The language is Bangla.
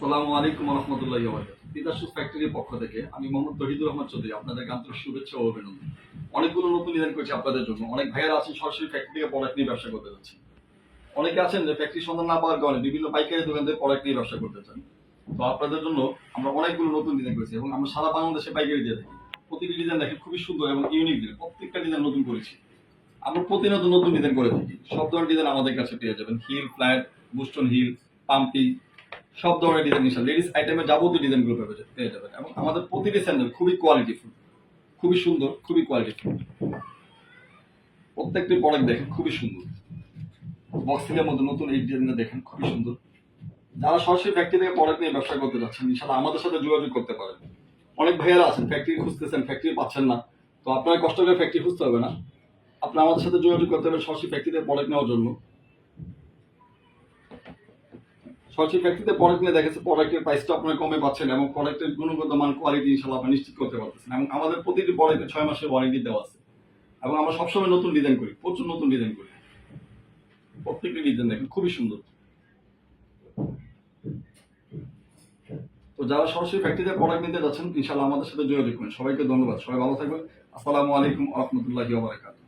আসসালামু আলাইকুম ওয়া রাহমাতুল্লাহি ওয়া বারাকাতুহু। তিতাস ফ্যাক্টরির পক্ষ থেকে আমি মোহাম্মদ তৌহিদুর রহমান চৌধুরী আপনাদের আন্তরিক শুভেচ্ছা ও অভিনন্দন। অনেকগুলো নতুন ডিজাইন করেছি আপনাদের জন্য। অনেক ভাইয়ারা আছেন সরাসরি ফ্যাক্টরি থেকে প্রোডাক্ট নিয়ে ব্যবসা করতে যাচ্ছেন। অনেকে আছেন যে ফ্যাক্টরি সন্ধান না পাওয়ার কারণে বিভিন্ন পাইকারি দোকান থেকে প্রোডাক্ট নিয়ে ব্যবসা করতে চান। তো আপনাদের জন্য আমরা অনেকগুলো নতুন ডিজাইন করেছি এবং আমরা সারা বাংলাদেশে পাইকারি দিয়ে থাকি। প্রতিটি ডিজাইন দেখেন খুবই সুন্দর এবং ইউনিক ডিজাইন। প্রত্যেকটা ডিজাইন নতুন করেছি। আমরা প্রতিনিয়ত নতুন ডিজাইন করে থাকি। সব ধরনের ডিজাইন আমাদের কাছে পেয়ে যাবেন। হিল, ফ্ল্যাট, বুস্টন হিল, পাম্পি সব ধরনের ডিজাইন ইনশাআল্লাহ লেডিস আইটেমের যাবতীয় ডিজাইনগুলো পেয়ে যাবেন এবং আমাদের প্রতিটি স্যান্ডেল খুবই কোয়ালিটিফুল, খুবই সুন্দর, খুবই কোয়ালিটিফুল। প্রত্যেকটি প্রোডাক্ট দেখেন খুবই সুন্দর। বক্সিলের মধ্যে নতুন এই ডিজাইনটা দেখেন খুবই সুন্দর। যারা সরাসরি ফ্যাক্টরি থেকে প্রোডাক্ট নিয়ে ব্যবসা করতে যাচ্ছেন ইনশাআল্লাহ আমাদের সাথে যোগাযোগ করতে পারেন। অনেক ভাইয়ারা আছেন ফ্যাক্টরি খুঁজতেছেন, ফ্যাক্টরি পাচ্ছেন না। তো আপনারা কষ্ট করে ফ্যাক্টরি খুঁজতে হবে না। আপনি আমাদের সাথে যোগাযোগ করতে পারেন সরাসরি ফ্যাক্টরি থেকে প্রোডাক্ট নেওয়ার জন্য। সরাসরি ফ্যাক্টরিতে প্রোডাক্ট নিয়ে দেখেছে প্রোডাক্টের প্রাইসটা আপনারা কমে পাচ্ছেন এবং প্রোডাক্টের গুণগত মান কোয়ালিটি ইনশাআল্লাহ আপনি নিশ্চিত করতে পারতেছেন এবং আমাদের প্রতিটি প্রোডাক্টে 6 মাসের ওয়ারেন্টি দেওয়া আছে এবং আমরা সবসময় নতুন ডিজাইন করি, প্রচুর নতুন ডিজাইন করি। প্রত্যেকটি ডিজাইন দেখেন খুবই সুন্দর। তো যারা সরাসরি ফ্যাক্টরিতে প্রোডাক্ট নিতে যাচ্ছেন ইনশাআল্লাহ আমাদের সাথে যোগাযোগ করুন। সবাইকে ধন্যবাদ। সবাই ভালো থাকবেন। আসসালামু আলাইকুম ওয়া রাহমাতুল্লাহি ওয়া বারাকাতুহু।